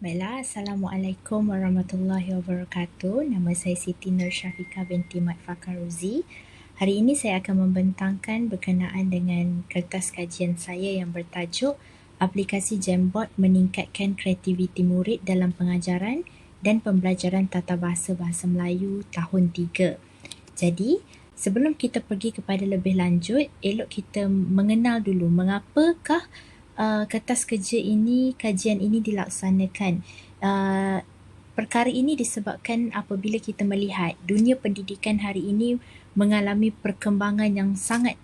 Baiklah, Assalamualaikum warahmatullahi wabarakatuh. Nama saya Siti Nur Syafika binti Mat Fakaruzi. Hari ini saya akan membentangkan berkenaan dengan kertas kajian saya yang bertajuk Aplikasi Jamboard Meningkatkan Kreativiti Murid dalam Pengajaran dan Pembelajaran Tata Bahasa Melayu tahun 3. Jadi, sebelum kita pergi kepada lebih lanjut, elok kita mengenal dulu mengapakah kertas kerja ini, kajian ini dilaksanakan. Perkara ini disebabkan apabila kita melihat dunia pendidikan hari ini mengalami perkembangan yang sangat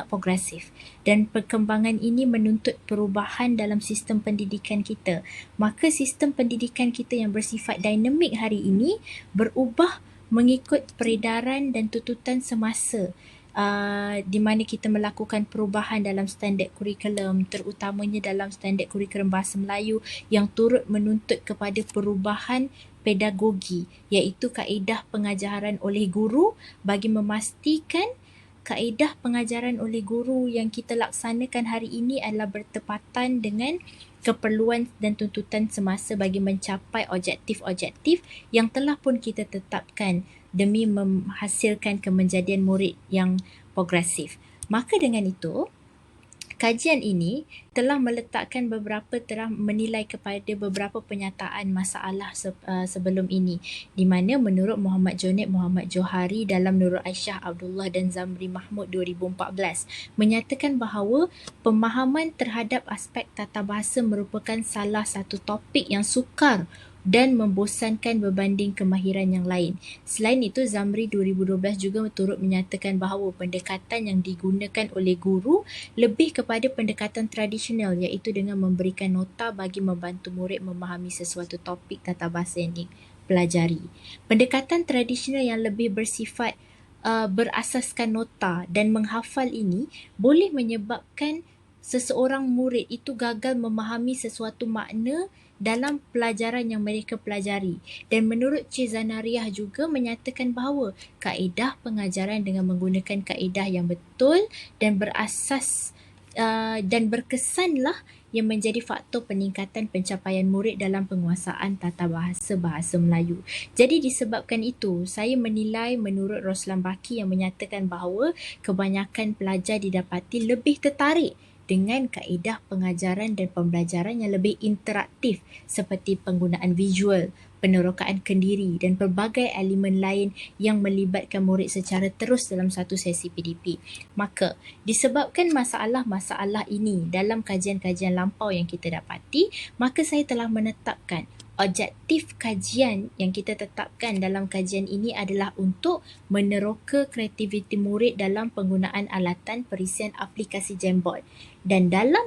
progresif, dan perkembangan ini menuntut perubahan dalam sistem pendidikan kita. Maka sistem pendidikan kita yang bersifat dinamik hari ini berubah mengikut peredaran dan tuntutan semasa. Di mana kita melakukan perubahan dalam standard kurikulum, terutamanya dalam standard kurikulum Bahasa Melayu yang turut menuntut kepada perubahan pedagogi, iaitu kaedah pengajaran oleh guru bagi memastikan kaedah pengajaran oleh guru yang kita laksanakan hari ini adalah bertepatan dengan keperluan dan tuntutan semasa bagi mencapai objektif-objektif yang telah pun kita tetapkan demi menghasilkan kemenjadian murid yang progresif. Maka dengan itu, kajian ini telah menilai kepada beberapa penyataan masalah sebelum ini, di mana menurut Muhammad Junaid Muhammad Johari dalam Nurul Aisyah Abdullah dan Zamri Mahmud 2014 menyatakan bahawa pemahaman terhadap aspek tata bahasa merupakan salah satu topik yang sukar dan membosankan berbanding kemahiran yang lain. Selain itu, Zamri 2012 juga turut menyatakan bahawa pendekatan yang digunakan oleh guru lebih kepada pendekatan tradisional, iaitu dengan memberikan nota bagi membantu murid memahami sesuatu topik tata bahasa yang dipelajari. Pendekatan tradisional yang lebih bersifat berasaskan nota dan menghafal ini boleh menyebabkan seseorang murid itu gagal memahami sesuatu makna dalam pelajaran yang mereka pelajari. Dan menurut Cik Zanariah juga menyatakan bahawa kaedah pengajaran dengan menggunakan kaedah yang betul dan berasas dan berkesanlah yang menjadi faktor peningkatan pencapaian murid dalam penguasaan tata bahasa Melayu. Jadi disebabkan itu, saya menilai menurut Roslan Baki yang menyatakan bahawa kebanyakan pelajar didapati lebih tertarik dengan kaedah pengajaran dan pembelajaran yang lebih interaktif seperti penggunaan visual, penerokaan kendiri dan pelbagai elemen lain yang melibatkan murid secara terus dalam satu sesi PDP. Maka, disebabkan masalah-masalah ini dalam kajian-kajian lampau yang kita dapati, maka saya telah menetapkan objektif kajian yang kita tetapkan dalam kajian ini adalah untuk meneroka kreativiti murid dalam penggunaan alatan perisian aplikasi Jamboard. Dan dalam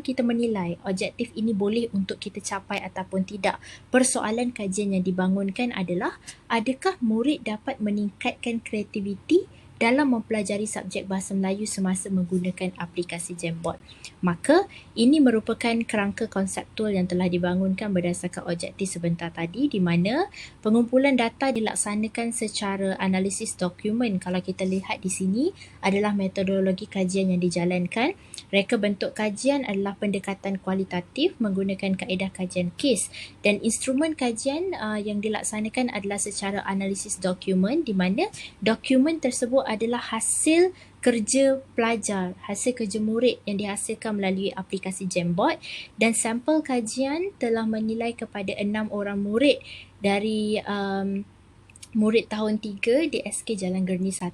kita menilai objektif ini boleh untuk kita capai ataupun tidak, persoalan kajian yang dibangunkan adalah adakah murid dapat meningkatkan kreativiti dalam mempelajari subjek Bahasa Melayu semasa menggunakan aplikasi Jamboard. Maka, ini merupakan kerangka konseptual yang telah dibangunkan berdasarkan objektif sebentar tadi, di mana pengumpulan data dilaksanakan secara analisis dokumen. Kalau kita lihat di sini adalah metodologi kajian yang dijalankan. Reka bentuk kajian adalah pendekatan kualitatif menggunakan kaedah kajian kes, dan instrumen kajian yang dilaksanakan adalah secara analisis dokumen, di mana dokumen tersebut adalah hasil kerja pelajar, hasil kerja murid yang dihasilkan melalui aplikasi Jamboard, dan sampel kajian telah menilai kepada 6 orang murid dari murid tahun 3 di SK Jalan Gerni 1.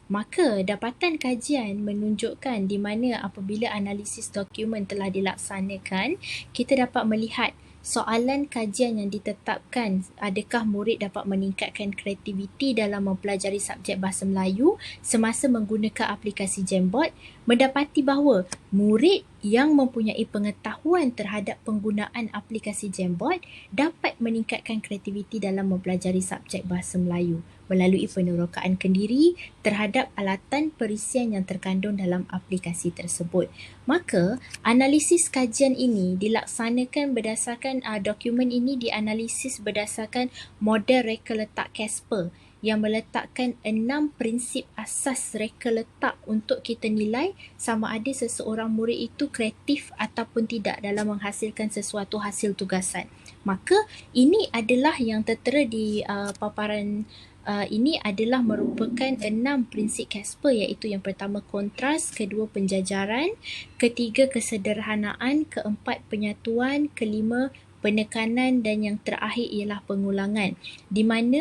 Maka dapatan kajian menunjukkan di mana apabila analisis dokumen telah dilaksanakan, kita dapat melihat soalan kajian yang ditetapkan, adakah murid dapat meningkatkan kreativiti dalam mempelajari subjek Bahasa Melayu semasa menggunakan aplikasi Jamboard, mendapati bahawa murid yang mempunyai pengetahuan terhadap penggunaan aplikasi Jamboard dapat meningkatkan kreativiti dalam mempelajari subjek Bahasa Melayu melalui penerokaan kendiri terhadap alatan perisian yang terkandung dalam aplikasi tersebut. Maka, analisis kajian ini dilaksanakan berdasarkan dokumen ini dianalisis berdasarkan model reka letak Casper, yang meletakkan 6 prinsip asas reka letak untuk kita nilai sama ada seseorang murid itu kreatif ataupun tidak dalam menghasilkan sesuatu hasil tugasan. Maka ini adalah yang tertera di paparan ini adalah merupakan 6 prinsip Casper, iaitu yang pertama kontras, kedua penjajaran, ketiga kesederhanaan, keempat penyatuan, kelima penekanan dan yang terakhir ialah pengulangan. Di mana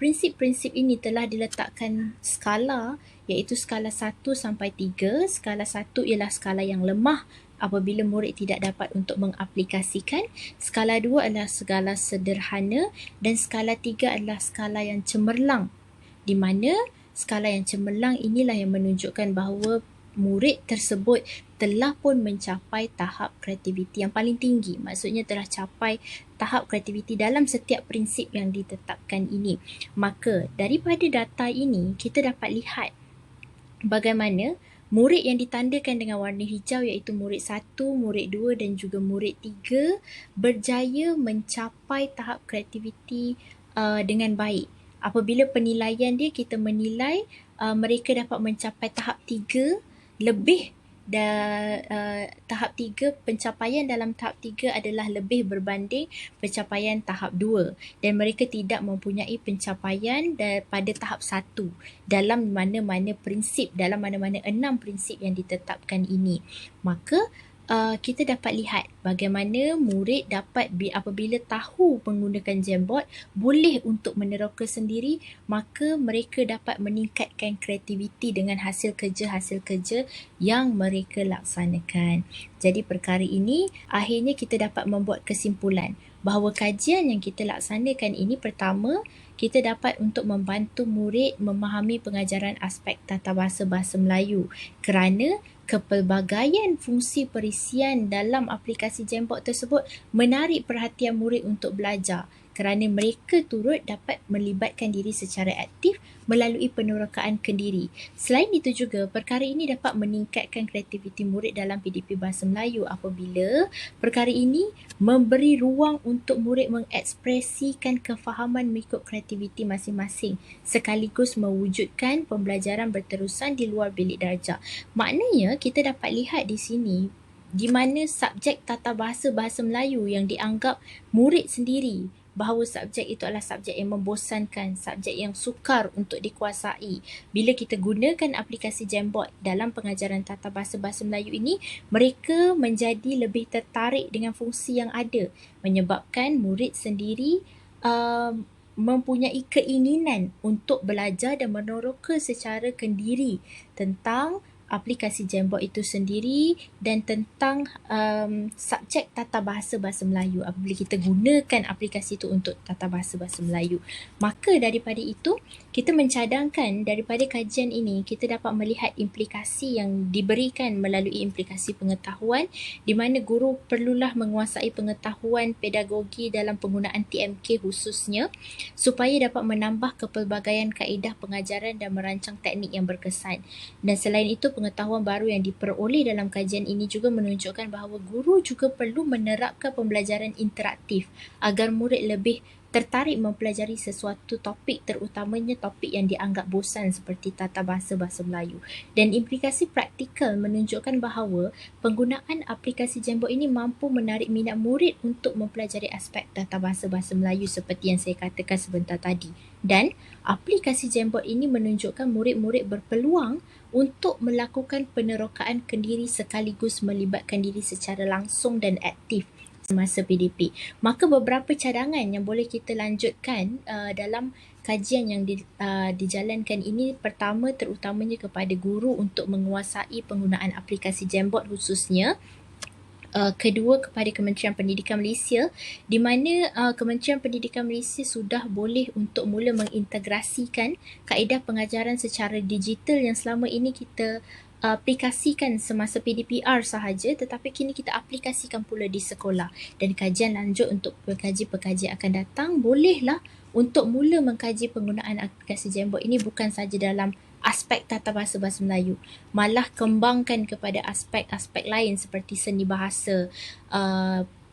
prinsip-prinsip ini telah diletakkan skala, iaitu skala 1 sampai 3. Skala 1 ialah skala yang lemah apabila murid tidak dapat untuk mengaplikasikan. Skala 2 adalah skala sederhana dan skala 3 adalah skala yang cemerlang. Di mana skala yang cemerlang inilah yang menunjukkan bahawa murid tersebut telah pun mencapai tahap kreativiti yang paling tinggi. Maksudnya telah capai tahap kreativiti dalam setiap prinsip yang ditetapkan ini. Maka daripada data ini kita dapat lihat bagaimana murid yang ditandakan dengan warna hijau iaitu murid 1, murid 2 dan juga murid 3 berjaya mencapai tahap kreativiti dengan baik. Apabila penilaian dia, kita menilai mereka dapat mencapai tahap 3 lebih tahap 3, pencapaian dalam tahap 3 adalah lebih berbanding pencapaian tahap 2 dan mereka tidak mempunyai pencapaian pada tahap 1 dalam mana-mana prinsip, dalam mana-mana 6 prinsip yang ditetapkan ini. Maka kita dapat lihat bagaimana murid dapat apabila tahu menggunakan Jamboard boleh untuk meneroka sendiri, maka mereka dapat meningkatkan kreativiti dengan hasil kerja yang mereka laksanakan. Jadi perkara ini akhirnya kita dapat membuat kesimpulan bahawa kajian yang kita laksanakan ini, pertama, kita dapat untuk membantu murid memahami pengajaran aspek tata bahasa Melayu kerana kepelbagaian fungsi perisian dalam aplikasi Jamboard tersebut menarik perhatian murid untuk belajar kerana mereka turut dapat melibatkan diri secara aktif melalui penerokaan kendiri. Selain itu juga, perkara ini dapat meningkatkan kreativiti murid dalam PDP Bahasa Melayu apabila perkara ini memberi ruang untuk murid mengekspresikan kefahaman mengikut kreativiti masing-masing sekaligus mewujudkan pembelajaran berterusan di luar bilik darjah. Maknanya kita dapat lihat di sini di mana subjek tata bahasa Melayu yang dianggap murid sendiri bahawa subjek itu adalah subjek yang membosankan, subjek yang sukar untuk dikuasai. Bila kita gunakan aplikasi Jamboard dalam pengajaran tata bahasa Melayu ini, mereka menjadi lebih tertarik dengan fungsi yang ada, menyebabkan murid sendiri mempunyai keinginan untuk belajar dan meneroka secara kendiri tentang aplikasi Jamboard itu sendiri dan tentang subjek tata bahasa Melayu apabila kita gunakan aplikasi itu untuk tata bahasa Melayu. Maka daripada itu, kita mencadangkan daripada kajian ini, kita dapat melihat implikasi yang diberikan melalui implikasi pengetahuan di mana guru perlulah menguasai pengetahuan pedagogi dalam penggunaan TMK khususnya supaya dapat menambah kepelbagaian kaedah pengajaran dan merancang teknik yang berkesan. Dan selain itu, pengetahuan baru yang diperoleh dalam kajian ini juga menunjukkan bahawa guru juga perlu menerapkan pembelajaran interaktif agar murid lebih tertarik mempelajari sesuatu topik, terutamanya topik yang dianggap bosan seperti tata bahasa Melayu. Dan implikasi praktikal menunjukkan bahawa penggunaan aplikasi Jamboard ini mampu menarik minat murid untuk mempelajari aspek tata bahasa Melayu seperti yang saya katakan sebentar tadi. Dan aplikasi Jamboard ini menunjukkan murid-murid berpeluang untuk melakukan penerokaan kendiri sekaligus melibatkan diri secara langsung dan aktif semasa PDP. Maka beberapa cadangan yang boleh kita lanjutkan dalam kajian yang dijalankan ini, pertama terutamanya kepada guru untuk menguasai penggunaan aplikasi Jamboard khususnya. Kedua, kepada Kementerian Pendidikan Malaysia di mana Kementerian Pendidikan Malaysia sudah boleh untuk mula mengintegrasikan kaedah pengajaran secara digital yang selama ini kita aplikasikan semasa PDPR sahaja, tetapi kini kita aplikasikan pula di sekolah. Dan kajian lanjut untuk pekaji-pekaji akan datang bolehlah untuk mula mengkaji penggunaan aplikasi Jamboard ini bukan saja dalam aspek tata bahasa Melayu, malah kembangkan kepada aspek-aspek lain seperti seni bahasa,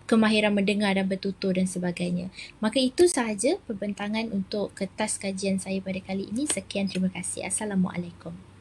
kemahiran mendengar dan bertutur dan sebagainya. Maka itu sahaja perbentangan untuk kertas kajian saya pada kali ini. Sekian, terima kasih. Assalamualaikum.